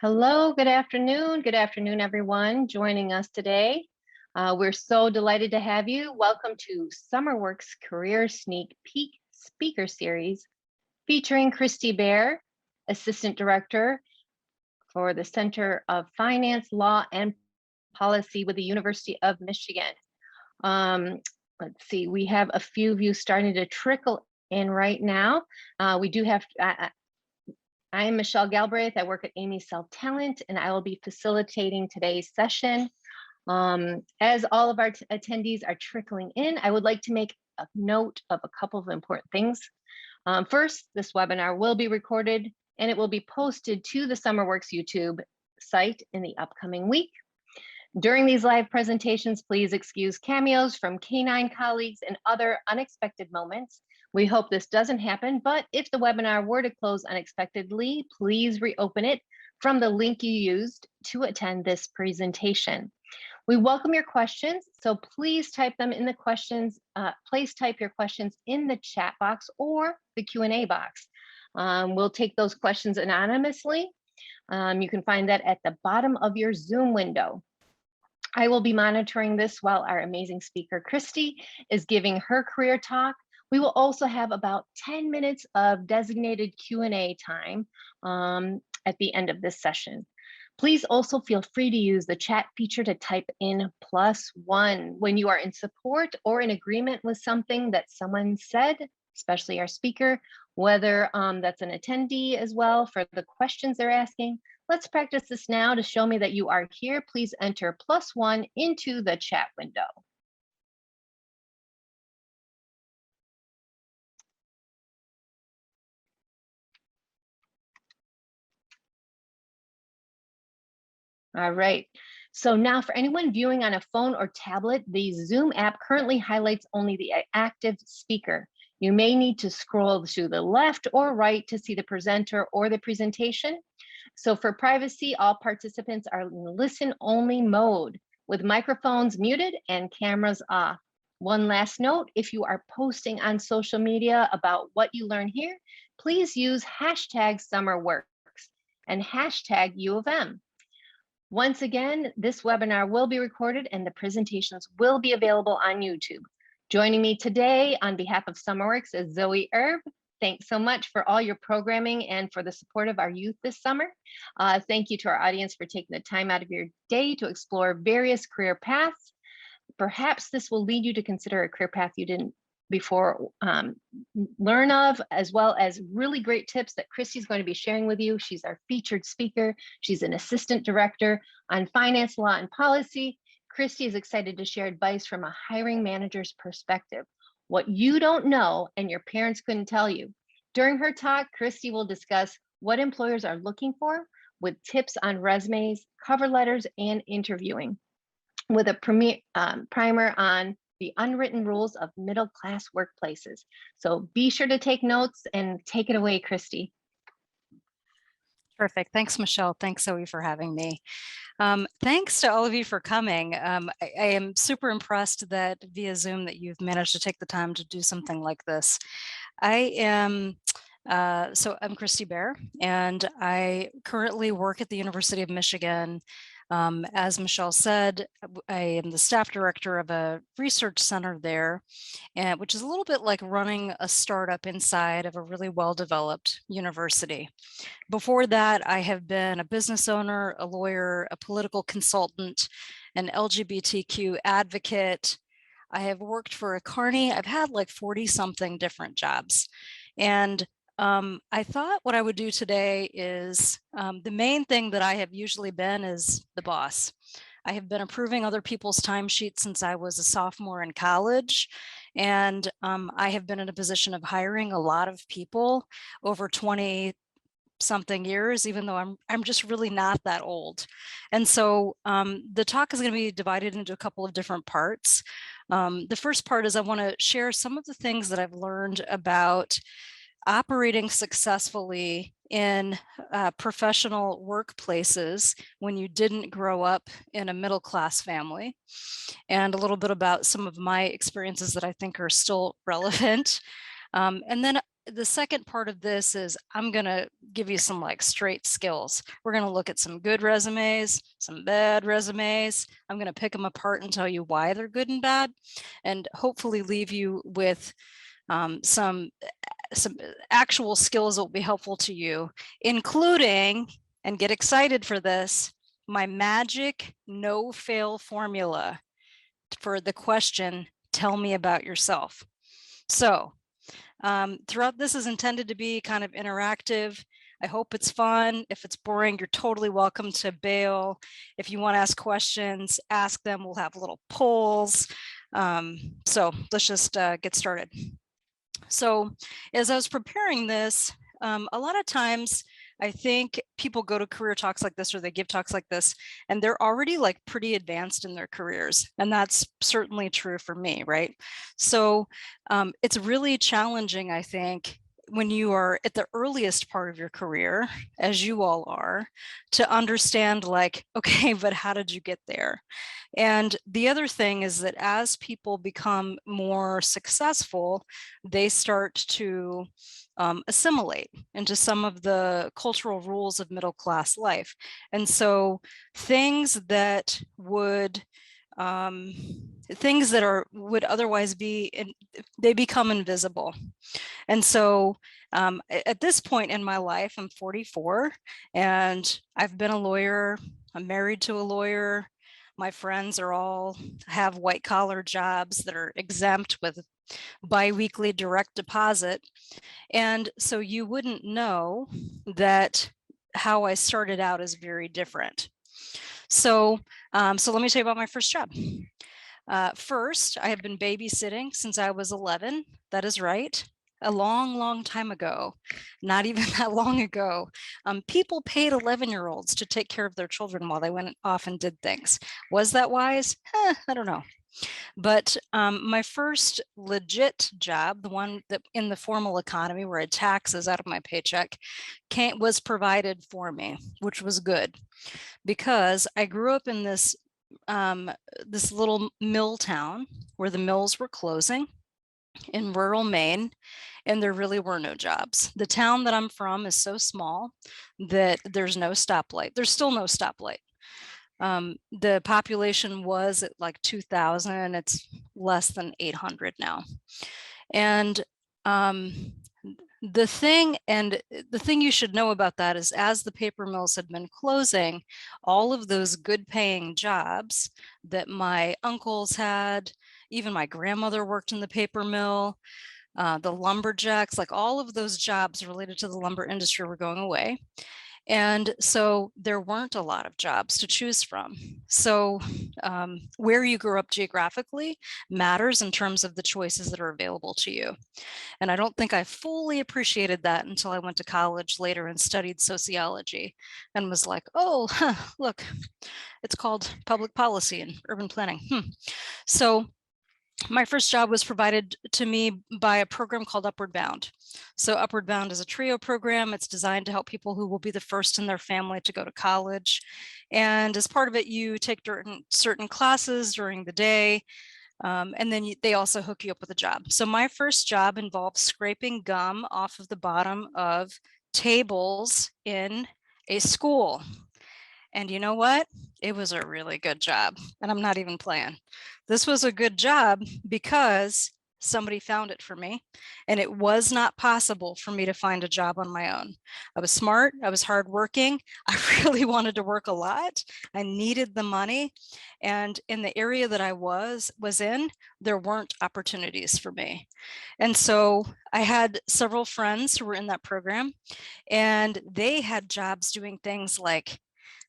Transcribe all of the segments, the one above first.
Hello, good afternoon. Good afternoon, everyone joining us today. We're so delighted to have you. Welcome to SummerWorks Career Sneak Peek Speaker Series featuring Christie Baer, Assistant Director for the Center of Finance, Law, and Policy with the University of Michigan. Let's see, we have a few of you starting to trickle in right now. We do have I am Michelle Galbraith. I work at Amy Cell Talent, and I will be facilitating today's session. As all of our attendees are trickling in, I would like to make a note of a couple of important things. First, this webinar will be recorded and it will be posted to the SummerWorks YouTube site in the upcoming week. During these live presentations, please excuse cameos from K9 colleagues and other unexpected moments. We hope this doesn't happen, but if the webinar were to close unexpectedly, please reopen it from the link you used to attend this presentation. We welcome your questions, so please type them in the questions. Please type your questions in the chat box or the Q&A box. We'll take those questions anonymously. You can find that at the bottom of your Zoom window. I will be monitoring this while our amazing speaker, Christie, is giving her career talk. We will also have about 10 minutes of designated Q&A time at the end of this session. Please also feel free to use the chat feature to type in +1 when you are in support or in agreement with something that someone said, especially our speaker, whether that's an attendee as well for the questions they're asking. Let's practice this now to show me that you are here. Please enter +1 into the chat window. All right. So now for anyone viewing on a phone or tablet, the Zoom app currently highlights only the active speaker. You may need to scroll to the left or right to see the presenter or the presentation. So for privacy, all participants are in listen-only mode with microphones muted and cameras off. One last note, if you are posting on social media about what you learn here, please use #SummerWorks and #U of M. Once again, this webinar will be recorded and the presentations will be available on YouTube. Joining me today on behalf of SummerWorks is Zoe Erb. Thanks so much for all your programming and for the support of our youth this summer. Thank you to our audience for taking the time out of your day to explore various career paths. Perhaps this will lead you to consider a career path you didn't before learn of, as well as really great tips that Christie's going to be sharing with you. She's our featured speaker. She's an assistant director on finance, law, and policy. Christie is excited to share advice from a hiring manager's perspective. What you don't know and your parents couldn't tell you. During her talk, Christie will discuss what employers are looking for with tips on resumes, cover letters, and interviewing, with a primer on the unwritten rules of middle-class workplaces. So be sure to take notes and take it away, Christie. Perfect. Thanks, Michelle. Thanks, Zoe, for having me. Thanks to all of you for coming. I am super impressed that via Zoom that you've managed to take the time to do something like this. I'm Christie Baer, and I currently work at the University of Michigan. As Michelle said, I am the staff director of a research center there, which is a little bit like running a startup inside of a really well-developed university. Before that, I have been a business owner, a lawyer, a political consultant, an LGBTQ advocate. I have worked for a Carney. I've had like 40-something different jobs. And I thought what I would do today is the main thing that I have usually been is the boss. I have been approving other people's timesheets since I was a sophomore in college. And I have been in a position of hiring a lot of people over 20-something years, even though I'm just really not that old. And so the talk is going to be divided into a couple of different parts. The first part is I want to share some of the things that I've learned about operating successfully in professional workplaces when you didn't grow up in a middle-class family, and a little bit about some of my experiences that I think are still relevant. And then the second part of this is I'm going to give you some like straight skills. We're going to look at some good resumes, some bad resumes. I'm going to pick them apart and tell you why they're good and bad, and hopefully leave you with some actual skills that will be helpful to you, including, and get excited for this, my magic no fail formula for the question, tell me about yourself. So throughout this is intended to be kind of interactive. I hope it's fun. If it's boring, you're totally welcome to bail. If you want to ask questions, ask them. We'll have little polls. So let's just get started. So as I was preparing this, a lot of times I think people go to career talks like this, or they give talks like this, and they're already like pretty advanced in their careers. And that's certainly true for me, right? So it's really challenging, I think, when you are at the earliest part of your career, as you all are, to understand like, okay, but how did you get there? And the other thing is that as people become more successful, they start to assimilate into some of the cultural rules of middle class life. And so things that would would otherwise be they become invisible. And so at this point in my life, I'm 44 and I've been a lawyer. I'm married to a lawyer. My friends are all have white collar jobs that are exempt with biweekly direct deposit. And so you wouldn't know that how I started out is very different. So, so let me tell you about my first job. First, I have been babysitting since I was 11. That is right. A long, long time ago, not even that long ago, people paid 11-year-olds to take care of their children while they went off and did things. Was that wise? I don't know. But my first legit job, the one that in the formal economy where I had taxes out of my paycheck, was provided for me, which was good because I grew up in this this little mill town where the mills were closing in rural Maine, and there really were no jobs. The town that I'm from is so small that there's no stoplight. There's still no stoplight. The population was at like 2,000. It's less than 800 now. And the thing you should know about that is as the paper mills had been closing, all of those good paying jobs that my uncles had, even my grandmother worked in the paper mill, the lumberjacks, like all of those jobs related to the lumber industry were going away. And so there weren't a lot of jobs to choose from. So where you grew up geographically matters in terms of the choices that are available to you. And I don't think I fully appreciated that until I went to college later and studied sociology and was like, oh, look, it's called public policy and urban planning. So my first job was provided to me by a program called Upward Bound. So Upward Bound is a TRIO program. It's designed to help people who will be the first in their family to go to college. And as part of it, you take certain classes during the day. And then they also hook you up with a job. So my first job involved scraping gum off of the bottom of tables in a school. And you know what? It was a really good job. And I'm not even playing. This was a good job because somebody found it for me. And it was not possible for me to find a job on my own. I was smart. I was hardworking. I really wanted to work a lot. I needed the money. And in the area that I was in, there weren't opportunities for me. And so I had several friends who were in that program, and they had jobs doing things like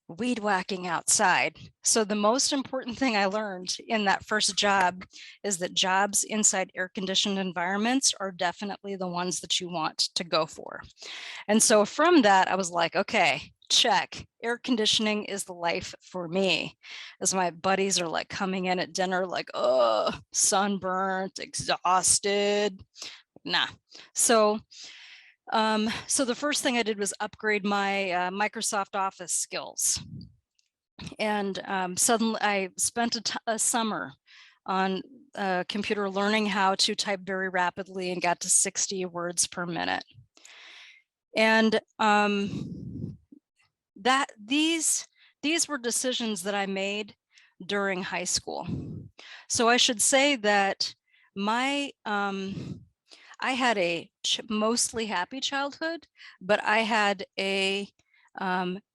weed whacking outside. So the most important thing I learned in that first job is that jobs inside air conditioned environments are definitely the ones that you want to go for. And so from that, I was like, okay, check. Air conditioning is the life for me. As my buddies are like coming in at dinner, like, oh, sunburnt, exhausted. Nah. So the first thing I did was upgrade my Microsoft Office skills. And suddenly I spent a summer on computer learning how to type very rapidly and got to 60 words per minute. And these were decisions that I made during high school. So I should say that my I had a mostly happy childhood, but I had a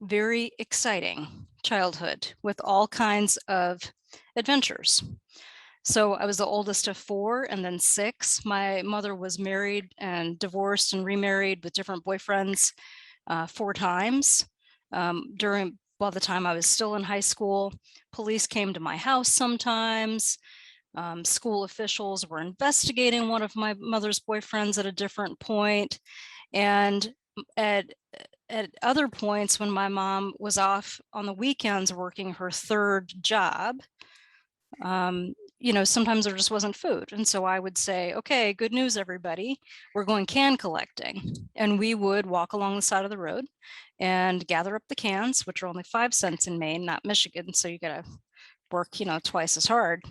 very exciting childhood with all kinds of adventures. So I was the oldest of 4 and then 6. My mother was married and divorced and remarried with different boyfriends 4 times. By the time I was still in high school, police came to my house sometimes. School officials were investigating one of my mother's boyfriends at a different point. And at other points when my mom was off on the weekends working her 3rd job, sometimes there just wasn't food. And so I would say, okay, good news, everybody, we're going can collecting. And we would walk along the side of the road and gather up the cans, which are only 5 cents in Maine, not Michigan. So you got to work, twice as hard.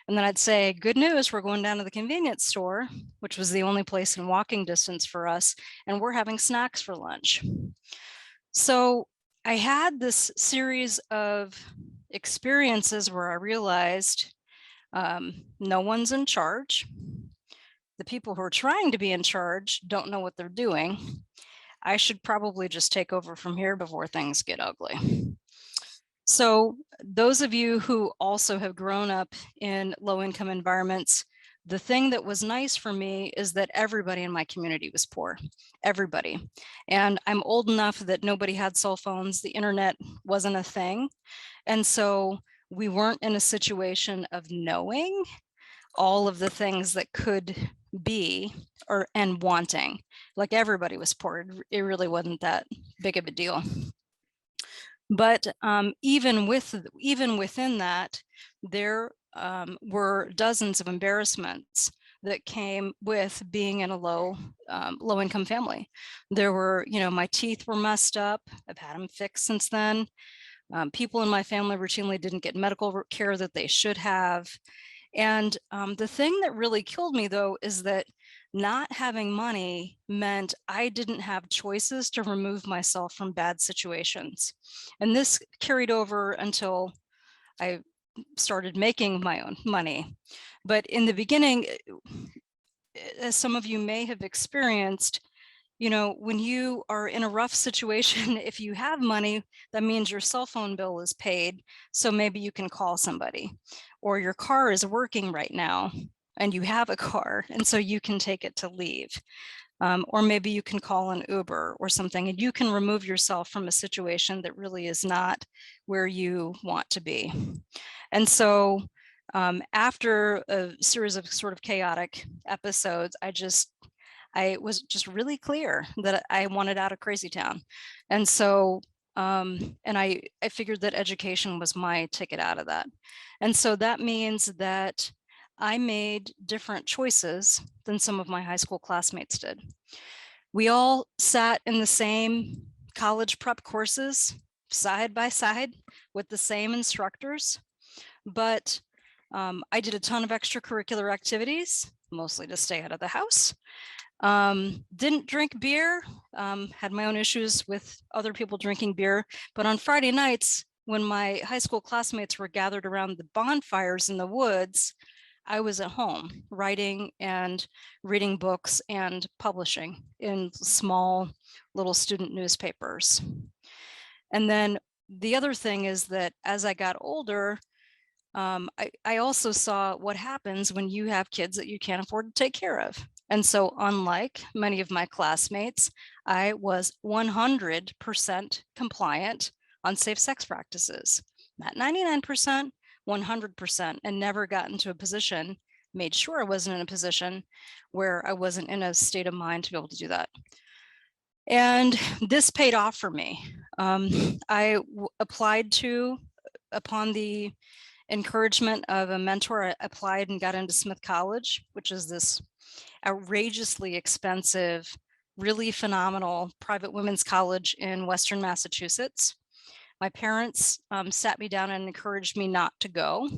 And then I'd say, good news, we're going down to the convenience store, which was the only place in walking distance for us, and we're having snacks for lunch. So I had this series of experiences where I realized no one's in charge. The people who are trying to be in charge don't know what they're doing. I should probably just take over from here before things get ugly. So those of you who also have grown up in low-income environments, the thing that was nice for me is that everybody in my community was poor, everybody. And I'm old enough that nobody had cell phones, the internet wasn't a thing. And so we weren't in a situation of knowing all of the things that could be and wanting. Like everybody was poor, it really wasn't that big of a deal. But even within that, there were dozens of embarrassments that came with being in a low income family. There were, my teeth were messed up. I've had them fixed since then. People in my family routinely didn't get medical care that they should have. And the thing that really killed me, though, is that not having money meant I didn't have choices to remove myself from bad situations. And this carried over until I started making my own money. But in the beginning, as some of you may have experienced, when you are in a rough situation, if you have money, that means your cell phone bill is paid. So maybe you can call somebody, or your car is working right now and you have a car, and so you can take it to leave. Or maybe you can call an Uber or something, and you can remove yourself from a situation that really is not where you want to be. And so after a series of sort of chaotic episodes, I was just really clear that I wanted out of crazy town. And so, and I figured that education was my ticket out of that. And so that means that I made different choices than some of my high school classmates did. We all sat in the same college prep courses side by side with the same instructors, but I did a ton of extracurricular activities, mostly to stay out of the house. Didn't drink beer, had my own issues with other people drinking beer, but on Friday nights, when my high school classmates were gathered around the bonfires in the woods, I was at home writing and reading books and publishing in small little student newspapers. And then the other thing is that as I got older, I also saw what happens when you have kids that you can't afford to take care of. And so unlike many of my classmates, I was 100% compliant on safe sex practices, not 99%, 100%, and never got into a position, made sure I wasn't in a position where I wasn't in a state of mind to be able to do that. And this paid off for me. I applied upon the encouragement of a mentor, I applied and got into Smith College, which is this outrageously expensive, really phenomenal private women's college in Western Massachusetts. My parents sat me down and encouraged me not to go.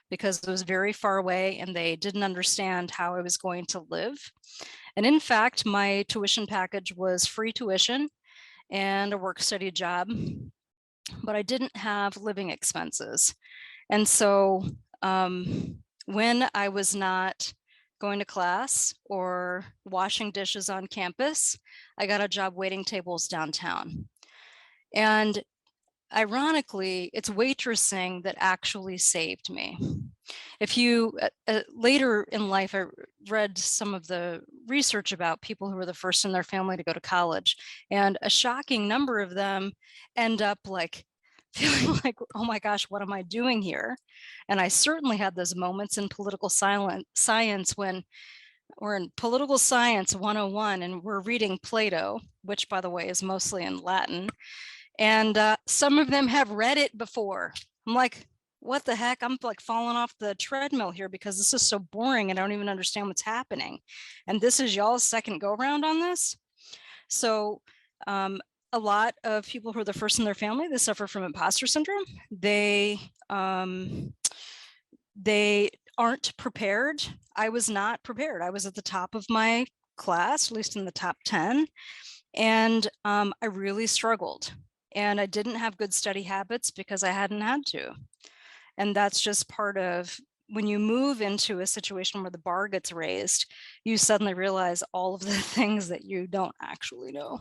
because it was very far away and they didn't understand how I was going to live. And in fact, my tuition package was free tuition and a work study job, but I didn't have living expenses. And so when I was not going to class or washing dishes on campus, I got a job waiting tables downtown. And ironically, it's waitressing that actually saved me. If you later in life, I read some of the research about people who were the first in their family to go to college, and a shocking number of them end up like feeling like, oh my gosh, what am I doing here? And I certainly had those moments in political science when we're in political science 101 and we're reading Plato, which by the way is mostly in Latin. And some of them have read it before. I'm like, what the heck? I'm like falling off the treadmill here because this is so boring and I don't even understand what's happening. And this is y'all's second go around on this. So a lot of people who are the first in their family, they suffer from imposter syndrome. They aren't prepared. I was not prepared. I was at the top of my class, at least in the top 10. And I really struggled. And I didn't have good study habits because I hadn't had to. And that's just part of when you move into a situation where the bar gets raised, you suddenly realize all of the things that you don't actually know.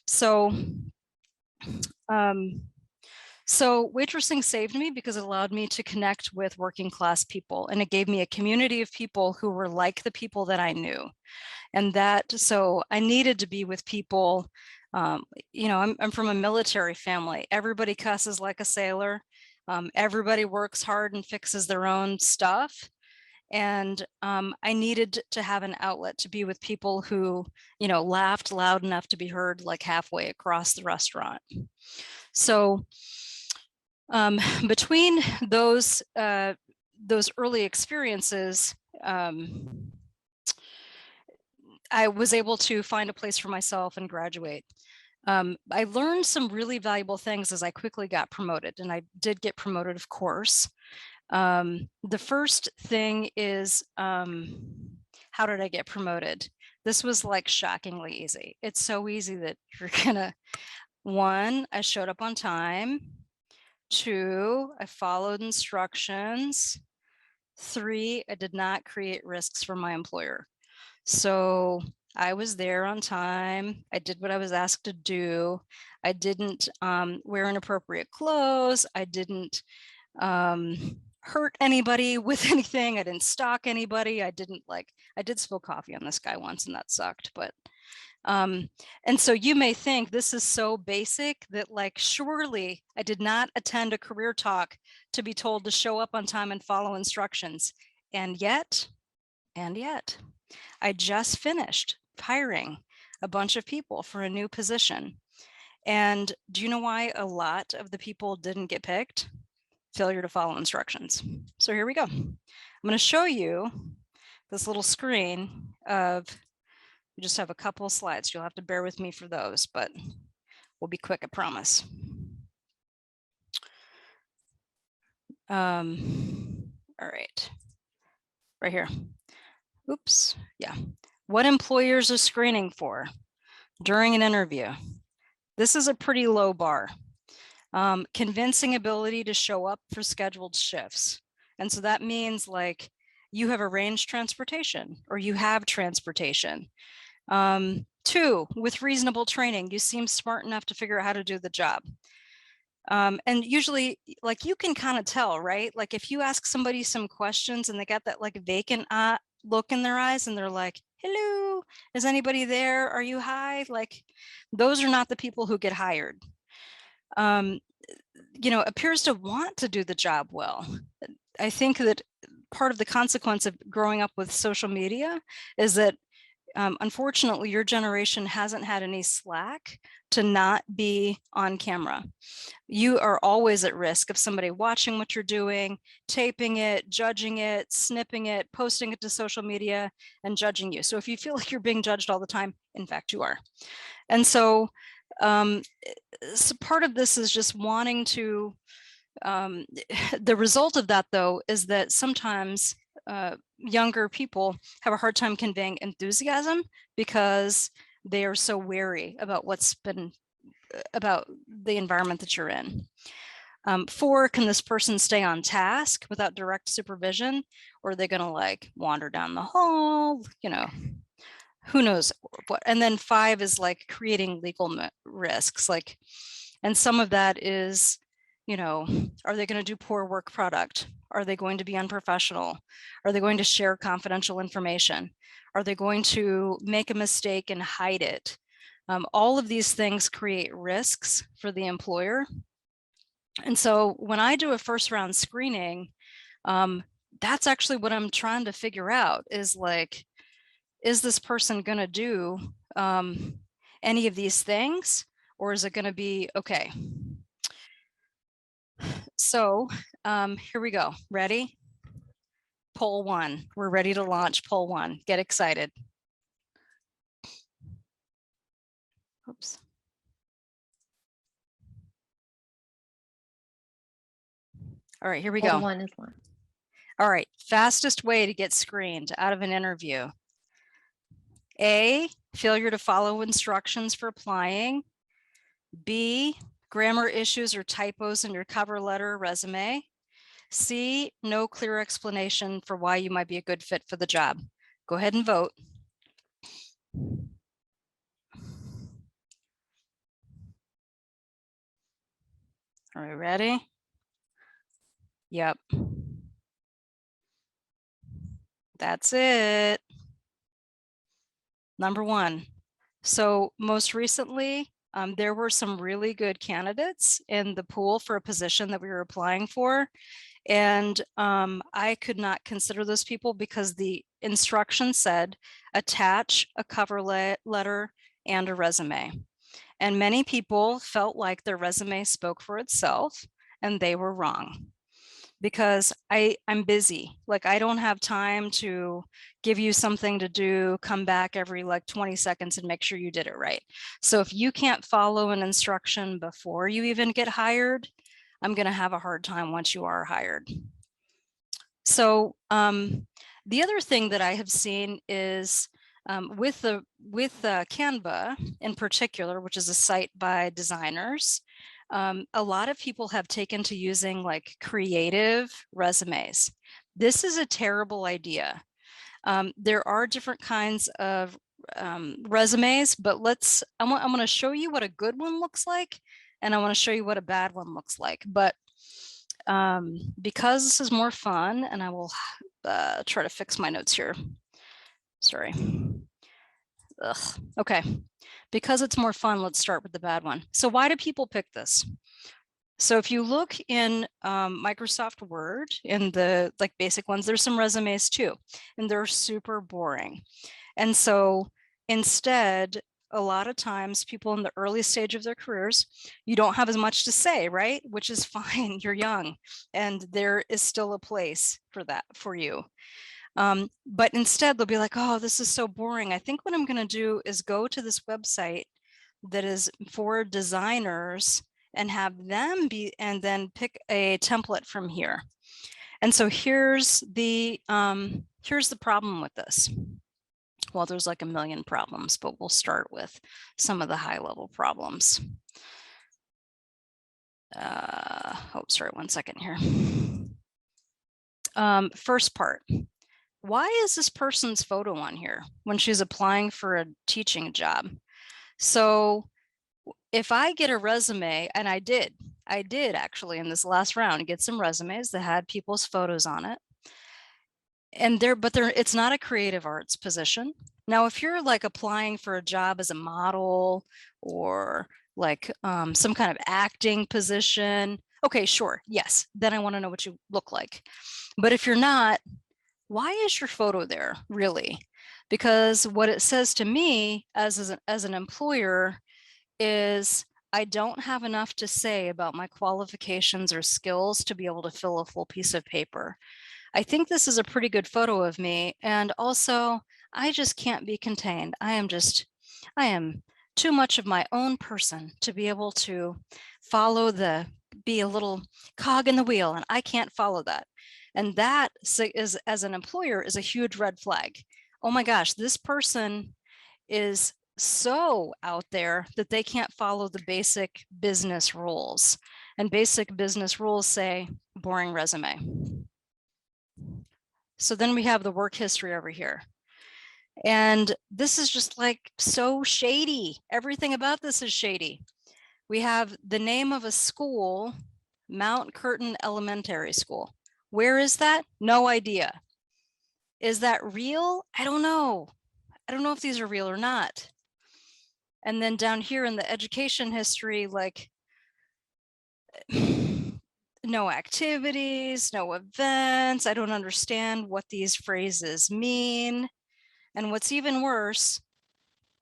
So, waitressing saved me because it allowed me to connect with working class people, and it gave me a community of people who were like the people that I knew. And so I needed to be with people. You know, I'm from a military family. Everybody cusses like a sailor. Everybody works hard and fixes their own stuff. And I needed to have an outlet to be with people who, you know, laughed loud enough to be heard like halfway across the restaurant. So between those early experiences, I was able to find a place for myself and graduate. I learned some really valuable things as I quickly got promoted, and I did get promoted, of course. The first thing is, how did I get promoted? This was like shockingly easy. It's so easy that you're gonna, 1, I showed up on time. 2, I followed instructions. 3, I did not create risks for my employer. So I was there on time. I did what I was asked to do. I didn't wear inappropriate clothes. I didn't hurt anybody with anything. I didn't stalk anybody. I did spill coffee on this guy once and that sucked, but and so you may think this is so basic that like, surely I did not attend a career talk to be told to show up on time and follow instructions. And yet, I just finished hiring a bunch of people for a new position. And do you know why a lot of the people didn't get picked? Failure to follow instructions. So here we go. I'm going to show you this little screen of, we just have a couple of slides. You'll have to bear with me for those, but we'll be quick, I promise. All right, right here. Oops, yeah. What employers are screening for during an interview. This is a pretty low bar. Convincing ability to show up for scheduled shifts. And so that means like you have arranged transportation or you have transportation. 2, with reasonable training, you seem smart enough to figure out how to do the job. And usually like you can kind of tell, right? Like if you ask somebody some questions and they got that like vacant look in their eyes and they're like, hello, is anybody there? Are you high? Like those are not the people who get hired. You know, appears to want to do the job well. I think that part of the consequence of growing up with social media is that unfortunately, your generation hasn't had any slack to not be on camera. You are always at risk of somebody watching what you're doing, taping it, judging it, snipping it, posting it to social media, and judging you. So if you feel like you're being judged all the time, in fact, you are. And so, so part of this is just wanting to the result of that, though, is that sometimes younger people have a hard time conveying enthusiasm because they are so wary about about the environment that you're in. 4, can this person stay on task without direct supervision, or are they going to like wander down the hall, who knows what? And then 5 is like creating legal risks, like, and some of that is, are they going to do poor work product? Are they going to be unprofessional? Are they going to share confidential information? Are they going to make a mistake and hide it? All of these things create risks for the employer. And so when I do a first round screening, that's actually what I'm trying to figure out is like, is this person going to do any of these things, or is it going to be okay? So here we go. Ready? Poll 1. We're ready to launch poll 1. Get excited. Oops. All right, here we go. Poll 1 is launched. All right, fastest way to get screened out of an interview. A, failure to follow instructions for applying. B, grammar issues or typos in your cover letter or resume. C, no clear explanation for why you might be a good fit for the job. Go ahead and vote. Are we ready? Yep. That's it. Number 1. So most recently, there were some really good candidates in the pool for a position that we were applying for. And I could not consider those people because the instruction said attach a cover letter and a resume. And many people felt like their resume spoke for itself, and they were wrong. Because I'm busy, like I don't have time to give you something to do, come back every like 20 seconds and make sure you did it right. So if you can't follow an instruction before you even get hired, I'm going to have a hard time once you are hired. So the other thing that I have seen is with Canva in particular, which is a site by designers, a lot of people have taken to using like creative resumes. This is a terrible idea. There are different kinds of resumes, but I'm going to show you what a good one looks like, and I want to show you what a bad one looks like. But because this is more fun, and I will try to fix my notes here. Sorry. Ugh. Okay. Because it's more fun, let's start with the bad one. So why do people pick this? So if you look in Microsoft Word, in the like basic ones, there's some resumes too, and they're super boring. And so instead, a lot of times people in the early stage of their careers, you don't have as much to say, right? Which is fine, you're young, and there is still a place for that for you. But instead they'll be like, oh, this is so boring. I think what I'm going to do is go to this website that is for designers and have them and then pick a template from here. And so here's the problem with this. Well, there's like a million problems, but we'll start with some of the high level problems. Oh, sorry, 1 second here. First part. Why is this person's photo on here when she's applying for a teaching job? So if I get a resume, and I did actually in this last round get some resumes that had people's photos on it. And it's not a creative arts position. Now, if you're like applying for a job as a model or like some kind of acting position, okay, sure, yes, then I want to know what you look like. But if you're not, why is your photo there, really? Because what it says to me as an employer is I don't have enough to say about my qualifications or skills to be able to fill a full piece of paper. I think this is a pretty good photo of me. And also, I just can't be contained. I am too much of my own person to be able to follow the be a little cog in the wheel, and I can't follow that. And that is, as an employer, is a huge red flag. Oh my gosh, this person is so out there that they can't follow the basic business rules. And basic business rules say boring resume. So then we have the work history over here. And this is just like so shady. Everything about this is shady. We have the name of a school, Mount Curtin Elementary School. Where is that? No idea. Is that real? I don't know. I don't know if these are real or not. And then down here in the education history, like no activities, no events. I don't understand what these phrases mean. And what's even worse,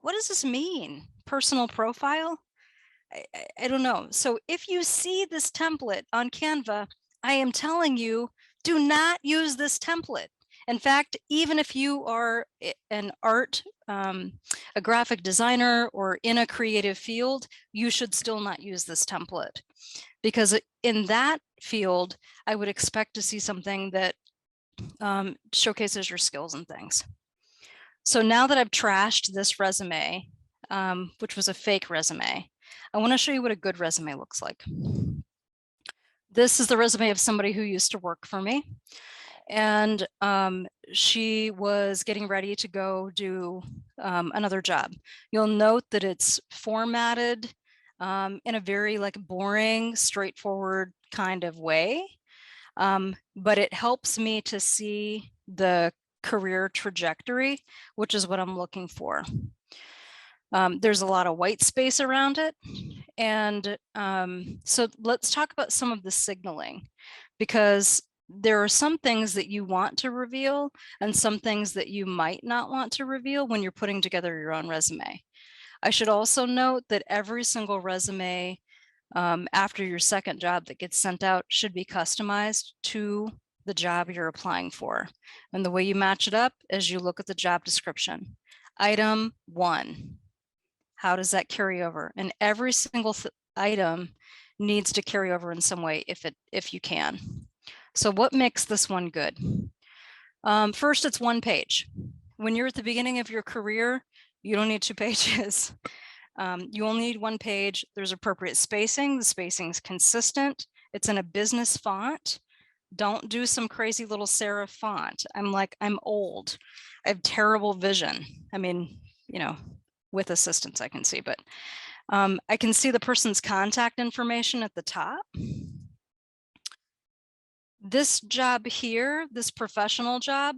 what does this mean? Personal profile? I don't know. So if you see this template on Canva, I am telling you, do not use this template. In fact, even if you are an art, a graphic designer, or in a creative field, you should still not use this template. Because in that field, I would expect to see something that showcases your skills and things. So now that I've trashed this resume, which was a fake resume, I want to show you what a good resume looks like. This is the resume of somebody who used to work for me. And she was getting ready to go do another job. You'll note that it's formatted in a very like boring, straightforward kind of way. But it helps me to see the career trajectory, which is what I'm looking for. There's a lot of white space around it. And so let's talk about some of the signaling, because there are some things that you want to reveal and some things that you might not want to reveal when you're putting together your own resume. I should also note that every single resume after your second job that gets sent out should be customized to the job you're applying for. And the way you match it up is you look at the job description. Item 1, how does that carry over? And every single item needs to carry over in some way if you can. So what makes this one good? First, it's 1 page. When you're at the beginning of your career, you don't need 2 pages. You only need 1 page. There's appropriate spacing. The spacing is consistent. It's in a business font. Don't do some crazy little serif font. I'm old. I have terrible vision. I mean, you know, with assistance I can see, but I can see the person's contact information at the top. This job here, this professional job,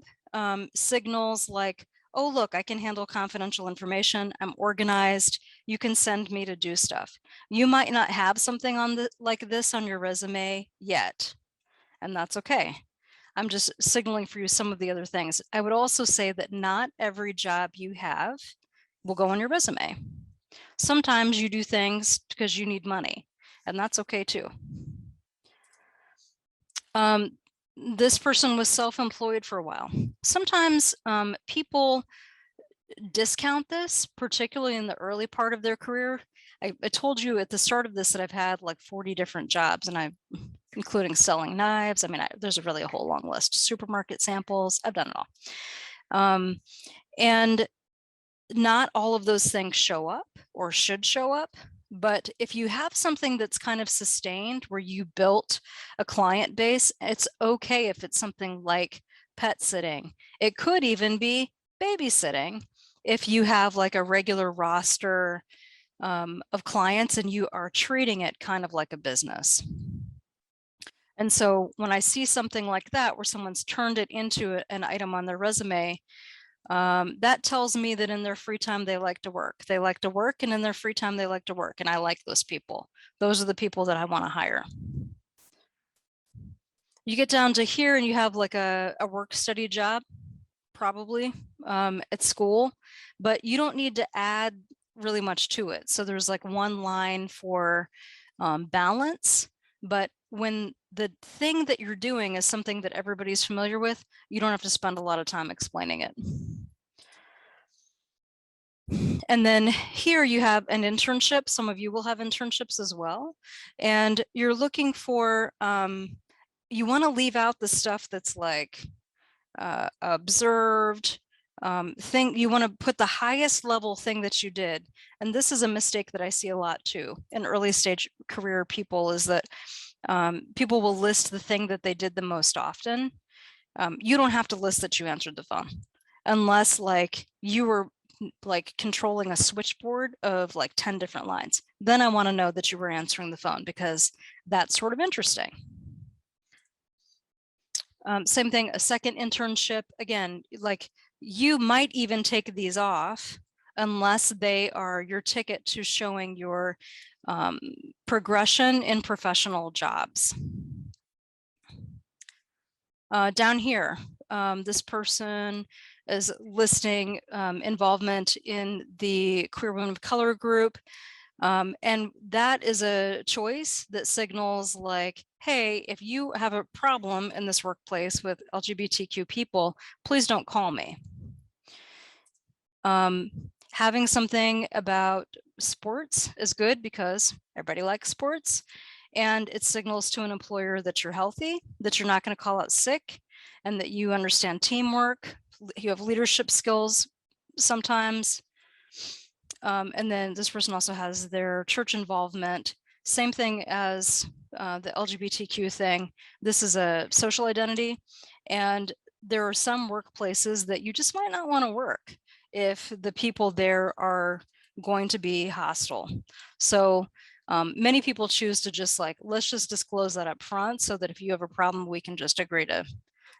signals like, oh, look, I can handle confidential information. I'm organized. You can send me to do stuff. You might not have something on like this on your resume yet, and that's okay. I'm just signaling for you some of the other things. I would also say that not every job you have will go on your resume. Sometimes you do things because you need money, and that's okay too. This person was self-employed for a while. Sometimes people discount this, particularly in the early part of their career. I told you at the start of this that I've had like 40 different jobs, and I've including selling knives. I mean, there's really a whole long list. Supermarket samples, I've done it all. And not all of those things show up or should show up. But if you have something that's kind of sustained where you built a client base, it's okay if it's something like pet sitting. It could even be babysitting if you have like a regular roster of clients and you are treating it kind of like a business. And so when I see something like that, where someone's turned it into an item on their resume, that tells me that in their free time, they like to work. They like to work, and in their free time, they like to work. And I like those people. Those are the people that I want to hire. You get down to here and you have like a work study job, probably at school, but you don't need to add really much to it. So there's like 1 line for balance, but when the thing that you're doing is something that everybody's familiar with, you don't have to spend a lot of time explaining it. And then here you have an internship. Some of you will have internships as well. And you're looking for, you want to leave out the stuff that's like observed, you want to put the highest level thing that you did. And this is a mistake that I see a lot too in early stage career people, is that people will list the thing that they did the most often. You don't have to list that you answered the phone unless like you were like controlling a switchboard of like 10 different lines. Then I want to know that you were answering the phone, because that's sort of interesting. Same thing, a second internship, again, like you might even take these off unless they are your ticket to showing your progression in professional jobs. Down here, this person is listing involvement in the Queer Women of Color group. And that is a choice that signals like, hey, if you have a problem in this workplace with LGBTQ people, please don't call me. Having something about sports is good because everybody likes sports, and it signals to an employer that you're healthy, that you're not going to call out sick, and that you understand teamwork, you have leadership skills sometimes. And then this person also has their church involvement. Same thing as the LGBTQ thing. This is a social identity. And there are some workplaces that you just might not want to work if the people there are going to be hostile. So many people choose to just like, let's just disclose that up front so that if you have a problem, we can just agree to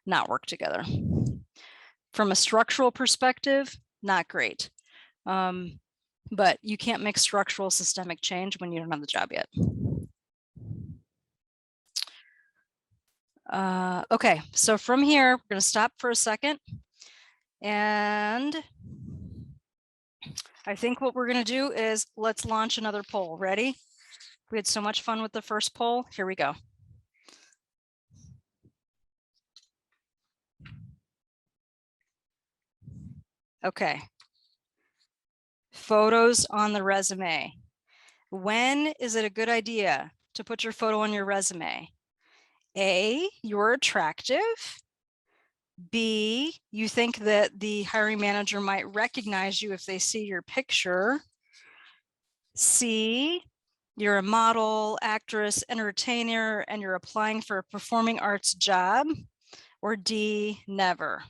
not work together. From a structural perspective, not great. But you can't make structural systemic change when you don't have the job yet. Okay, so from here, we're going to stop for a second. And I think what we're going to do is let's launch another poll. Ready? We had so much fun with the first poll. Here we go. Okay. Photos on the resume. When is it a good idea to put your photo on your resume? A, you're attractive. B, you think that the hiring manager might recognize you if they see your picture. C, you're a model, actress, entertainer, and you're applying for a performing arts job. Or D, never.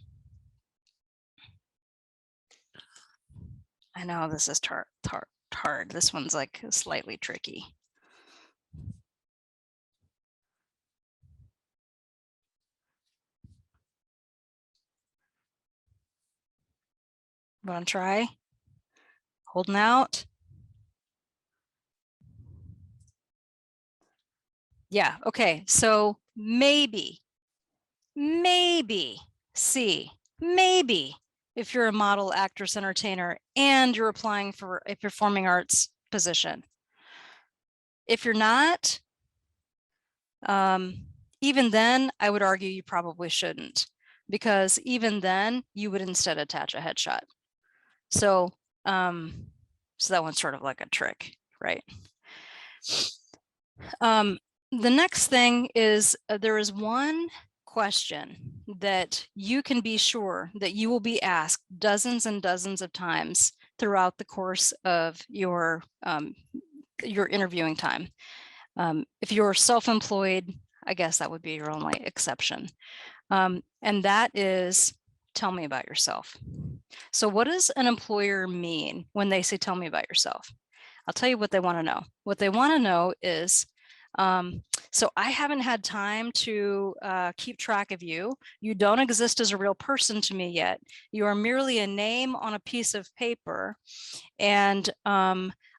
I know this is hard. This one's like slightly tricky. Want to try? Holding out? Yeah, okay, so maybe C, maybe if you're a model, actress, entertainer, and you're applying for a performing arts position. If you're not, even then, I would argue you probably shouldn't, because even then you would instead attach a headshot. So, so that one's sort of like a trick, right? The next thing is there is one question that you can be sure that you will be asked dozens and dozens of times throughout the course of your interviewing time. If you're self-employed, I guess that would be your only exception. And that is, tell me about yourself. So what does an employer mean when they say, tell me about yourself? I'll tell you what they want to know. What they want to know is, so I haven't had time to keep track of you. You don't exist as a real person to me yet. You are merely a name on a piece of paper. And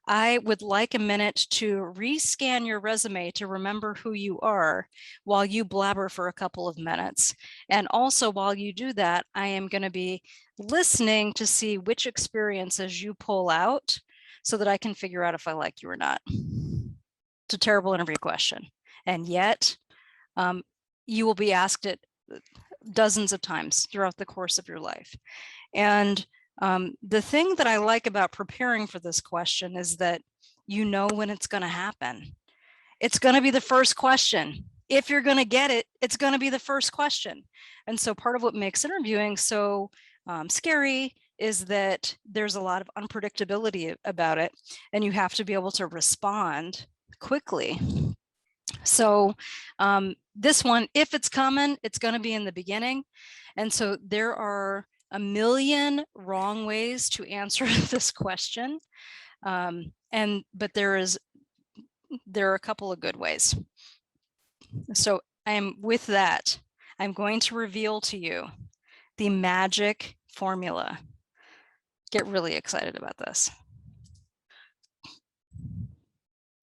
I would like a minute to rescan your resume to remember who you are while you blabber for a couple of minutes. And also while you do that, I am going to be listening to see which experiences you pull out so that I can figure out if I like you or not. It's a terrible interview question. And yet you will be asked it dozens of times throughout the course of your life. And The thing that I like about preparing for this question is that you know when it's going to happen. It's going to be the first question. If you're going to get it, it's going to be the first question. And so part of what makes interviewing so scary is that there's a lot of unpredictability about it, and you have to be able to respond quickly. So this one, if it's coming, it's going to be in the beginning. And so there are a million wrong ways to answer this question. But there are a couple of good ways. So with that, I'm going to reveal to you the magic formula. Get really excited about this.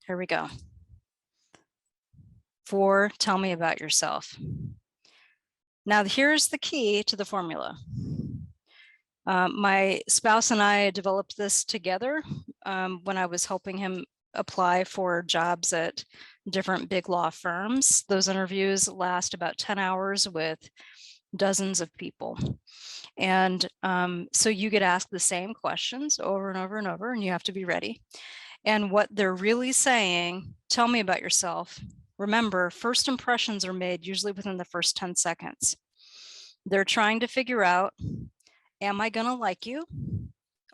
Here we go. Tell me about yourself. Now, here's the key to the formula. My spouse and I developed this together when I was helping him apply for jobs at different big law firms. Those interviews last about 10 hours with dozens of people. And so you get asked the same questions over and over and over, and you have to be ready. And what they're really saying, tell me about yourself. Remember, first impressions are made usually within the first 10 seconds. They're trying to figure out, am I going to like you?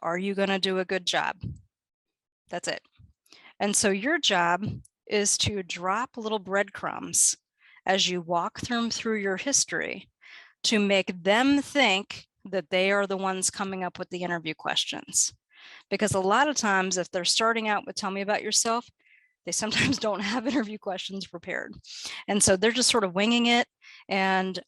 Are you going to do a good job? That's it. And so your job is to drop little breadcrumbs as you walk through your history to make them think that they are the ones coming up with the interview questions. Because a lot of times, if they're starting out with tell me about yourself, they sometimes don't have interview questions prepared. And so they're just sort of winging it. And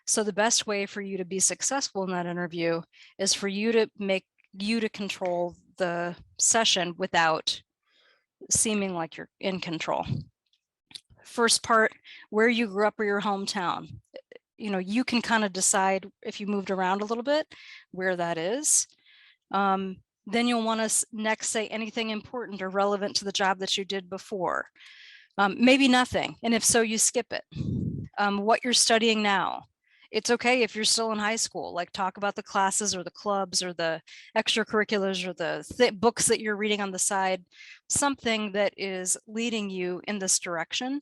so the best way for you to be successful in that interview is for you to control the session without seeming like you're in control. First part, where you grew up or your hometown. You can kind of decide if you moved around a little bit where that is. Then you'll want to next say anything important or relevant to the job that you did before. Maybe nothing, and if so, you skip it. What you're studying now. It's okay if you're still in high school, like talk about the classes or the clubs or the extracurriculars or the books that you're reading on the side, something that is leading you in this direction.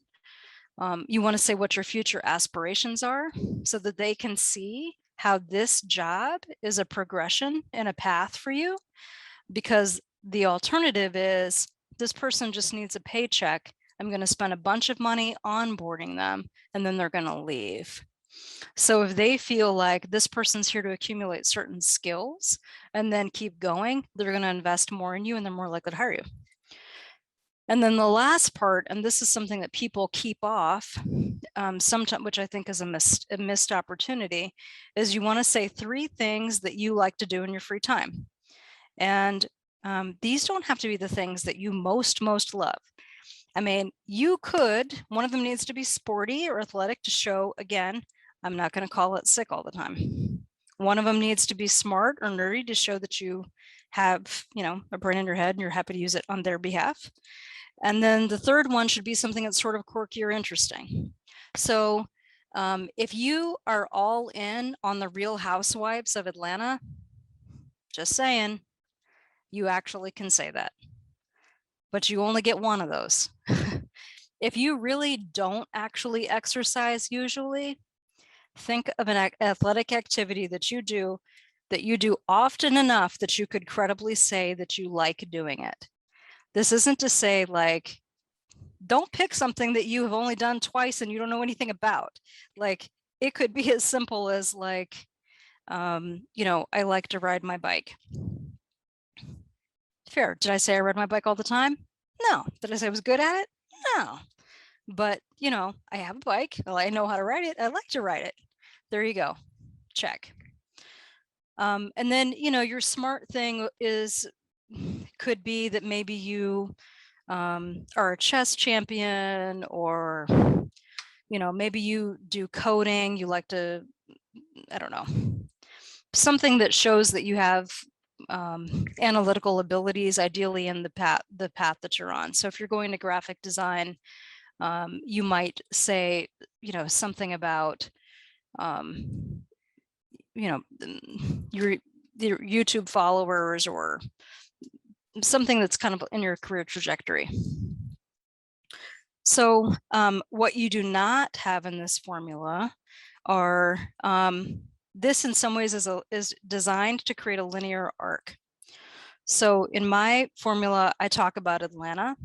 You want to say what your future aspirations are so that they can see how this job is a progression and a path for you, because the alternative is this person just needs a paycheck. I'm going to spend a bunch of money onboarding them and then they're going to leave. So if they feel like this person's here to accumulate certain skills and then keep going, they're going to invest more in you and they're more likely to hire you. And then the last part, and this is something that people keep off, sometimes, which I think is a missed opportunity, is you want to say 3 things that you like to do in your free time. And these don't have to be the things that you most love. I mean, one of them needs to be sporty or athletic to show, again, I'm not going to call it sick all the time. One of them needs to be smart or nerdy to show that you have, a brain in your head and you're happy to use it on their behalf. And then the third one should be something that's sort of quirky or interesting. So if you are all in on the Real Housewives of Atlanta, just saying, you actually can say that, but you only get one of those. If you really don't actually exercise usually, think of an athletic activity that you do often enough that you could credibly say that you like doing it. This isn't to say, like, don't pick something that you have only done twice and you don't know anything about. Like, it could be as simple as, like, I like to ride my bike. Fair. Did I say I ride my bike all the time? No. Did I say I was good at it? No. But, I have a bike. Well, I know how to ride it. I like to ride it. There you go. Check. And then, your smart thing could be that maybe you are a chess champion, or, maybe you do coding. You like to, I don't know, something that shows that you have analytical abilities, ideally in the path that you're on. So if you're going to graphic design, you might say, something about, your YouTube followers or something that's kind of in your career trajectory. So what you do not have in this formula are, this in some ways is designed to create a linear arc. So in my formula, I talk about Atlanta.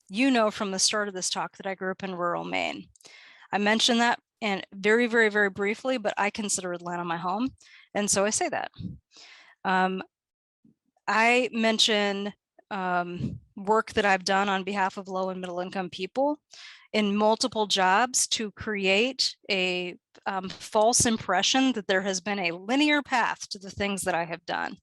You know from the start of this talk that I grew up in rural Maine. I mentioned that and very, very, very briefly, but I consider Atlanta my home. And so I say that. I mention work that I've done on behalf of low and middle income people in multiple jobs to create a false impression that there has been a linear path to the things that I have done.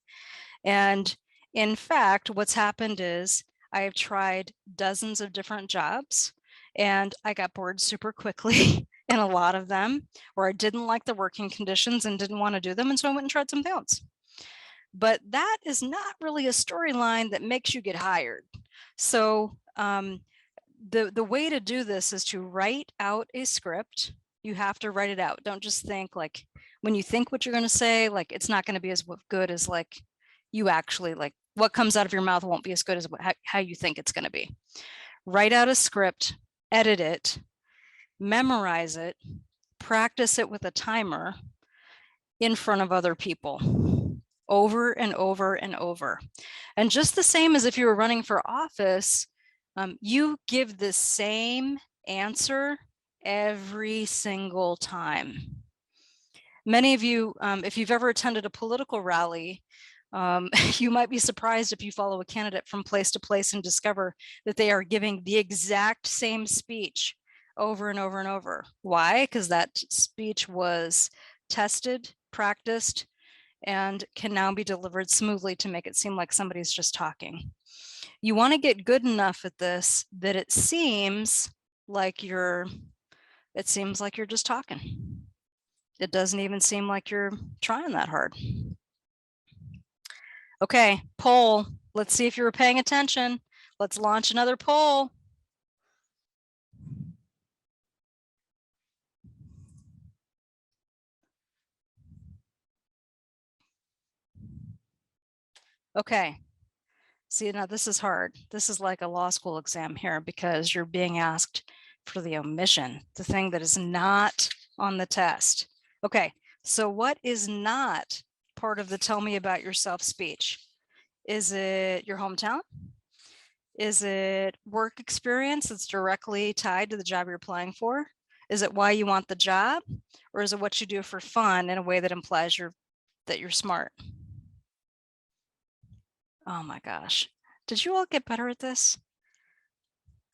And in fact, what's happened is I have tried dozens of different jobs and I got bored super quickly in a lot of them, or I didn't like the working conditions and didn't want to do them. And so I went and tried something else. But that is not really a storyline that makes you get hired. So the way to do this is to write out a script. You have to write it out. Don't just think like when you think what you're going to say, like it's not going to be as good as like you actually like what comes out of your mouth won't be as good as how you think it's going to be. Write out a script, edit it, memorize it, practice it with a timer in front of other people over and over and over. And just the same as if you were running for office, you give the same answer every single time. Many of you, if you've ever attended a political rally, you might be surprised if you follow a candidate from place to place and discover that they are giving the exact same speech over and over and over. Why? Because that speech was tested, practiced, and can now be delivered smoothly to make it seem like somebody's just talking. You want to get good enough at this that it seems like you're just talking. It doesn't even seem like you're trying that hard. Okay, poll. Let's see if you were paying attention. Let's launch another poll. Okay. See, now this is hard. This is like a law school exam here because you're being asked for the omission, the thing that is not on the test. Okay, so what is not part of the tell me about yourself speech? Is it your hometown? Is it work experience that's directly tied to the job you're applying for? Is it why you want the job? Or is it what you do for fun in a way that implies that you're smart? Oh my gosh. Did you all get better at this?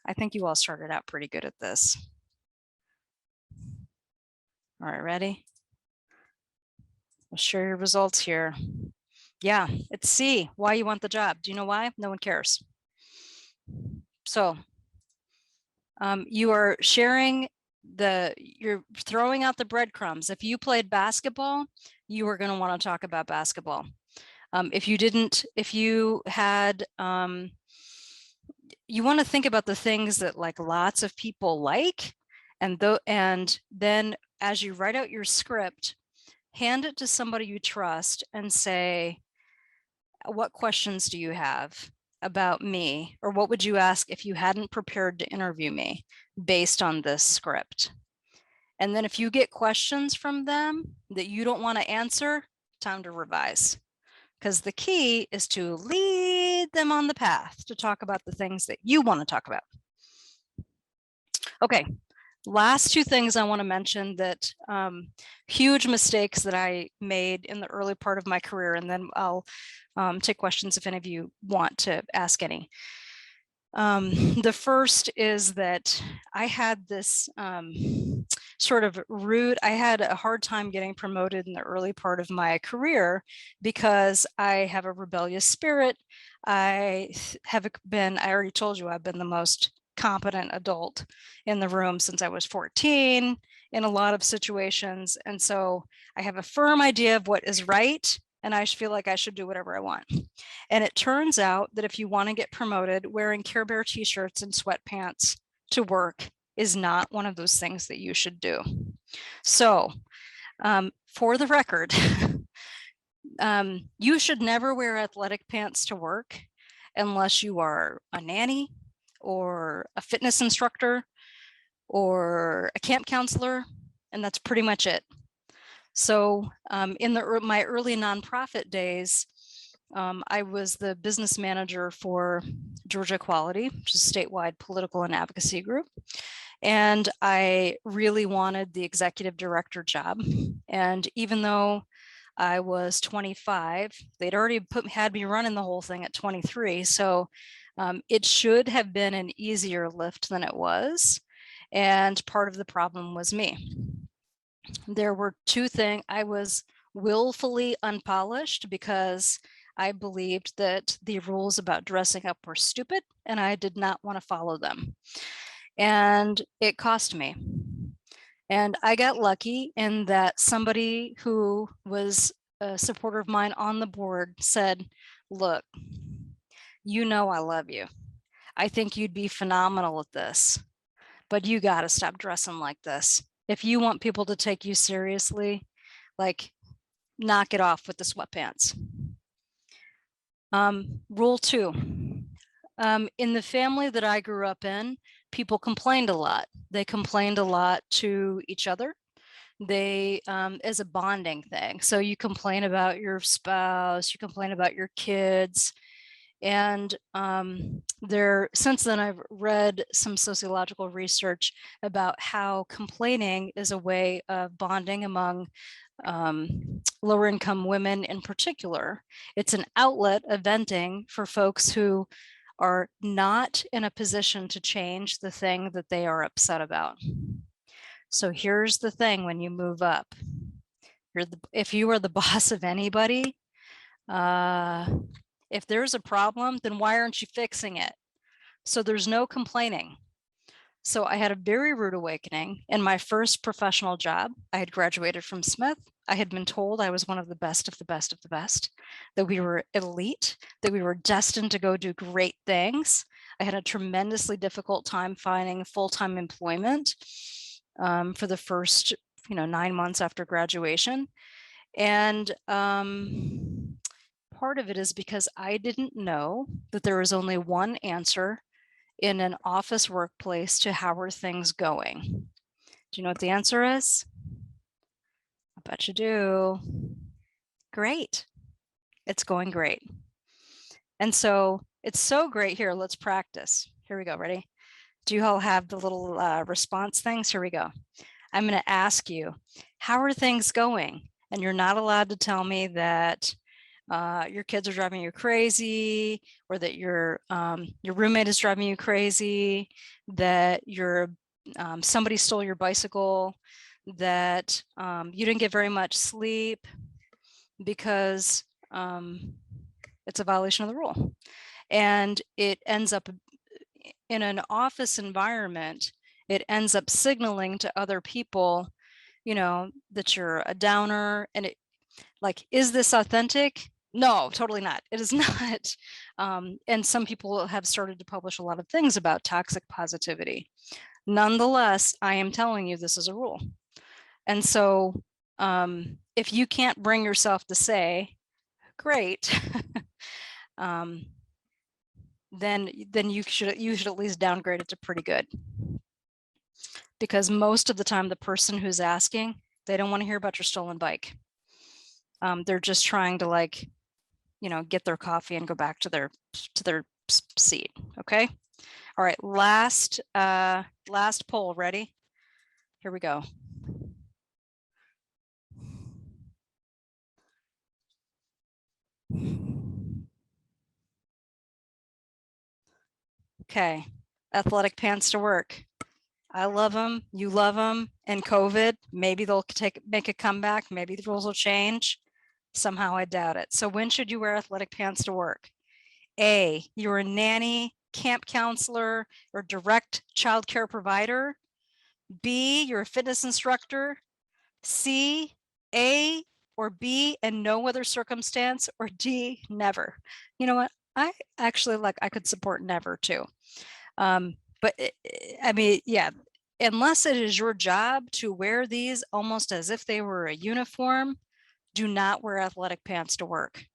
I think you all started out pretty good at this. All right, ready? We'll share your results here. Yeah, it's C, why you want the job. Do you know why? No one cares. So you are sharing you're throwing out the breadcrumbs. If you played basketball, you are going to want to talk about basketball. If you had, you want to think about the things that like lots of people like, and then as you write out your script, hand it to somebody you trust and say, what questions do you have about me? Or what would you ask if you hadn't prepared to interview me based on this script? And then if you get questions from them that you don't want to answer, time to revise. Because the key is to lead them on the path to talk about the things that you want to talk about. Okay, last two things I want to mention that huge mistakes that I made in the early part of my career, and then I'll take questions if any of you want to ask any. The first is that I had this sort of rude, I had a hard time getting promoted in the early part of my career because I have a rebellious spirit. I already told you, I've been the most competent adult in the room since I was 14 in a lot of situations. And so I have a firm idea of what is right, and I feel like I should do whatever I want. And it turns out that if you want to get promoted, wearing Care Bear t-shirts and sweatpants to work is not one of those things that you should do. So for the record, You should never wear athletic pants to work unless you are a nanny or a fitness instructor or a camp counselor, and that's pretty much it. So in my early nonprofit days, I was the business manager for Georgia Equality, which is a statewide political and advocacy group. And I really wanted the executive director job. And even though I was 25, they'd already had me running the whole thing at 23. So it should have been an easier lift than it was. And part of the problem was me. There were two things. I was willfully unpolished because I believed that the rules about dressing up were stupid and I did not want to follow them. And it cost me. And I got lucky in that somebody who was a supporter of mine on the board said, look, you know I love you. I think you'd be phenomenal at this, but you got to stop dressing like this. If you want people to take you seriously, like, knock it off with the sweatpants. Rule 2. In the family that I grew up in, people complained a lot. They complained a lot to each other. They, as a bonding thing. So you complain about your spouse, you complain about your kids. And since then, I've read some sociological research about how complaining is a way of bonding among lower income women in particular. It's an outlet of venting for folks who are not in a position to change the thing that they are upset about. So here's the thing: when you move up, if you are the boss of anybody, if there's a problem, then why aren't you fixing it? So there's no complaining. So I had a very rude awakening in my first professional job. I had graduated from Smith. I had been told I was one of the best of the best of the best, that we were elite, that we were destined to go do great things. I had a tremendously difficult time finding full-time employment for the first 9 months after graduation. And part of it is because I didn't know that there was only one answer in an office workplace to how are things going. Do you know what the answer is? I bet you do. Great. It's going great. And so it's so great. Here, let's practice. Here we go. Ready? Do you all have the little response things? Here we go. I'm going to ask you, how are things going? And you're not allowed to tell me that your kids are driving you crazy, or that your roommate is driving you crazy, that somebody stole your bicycle, that you didn't get very much sleep, because it's a violation of the rule. And it ends up in an office environment, it ends up signaling to other people, that you're a downer. And is this authentic? No, totally not. It is not. And some people have started to publish a lot of things about toxic positivity. Nonetheless, I am telling you, this is a rule. And so if you can't bring yourself to say, great, then you should at least downgrade it to pretty good. Because most of the time, the person who's asking, they don't want to hear about your stolen bike. They're just trying to get their coffee and go back to their seat. Okay. All right. Last poll. Ready? Here we go. Okay. Athletic pants to work. I love them. You love them. And COVID, maybe they'll make a comeback. Maybe the rules will change. Somehow I doubt it. So when should you wear athletic pants to work? A, you're a nanny, camp counselor, or direct child care provider. B, you're a fitness instructor. C, A or B and no other circumstance, or D, never. You know what? I actually I could support never too. But I mean, yeah, unless it is your job to wear these almost as if they were a uniform, Do not wear athletic pants to work.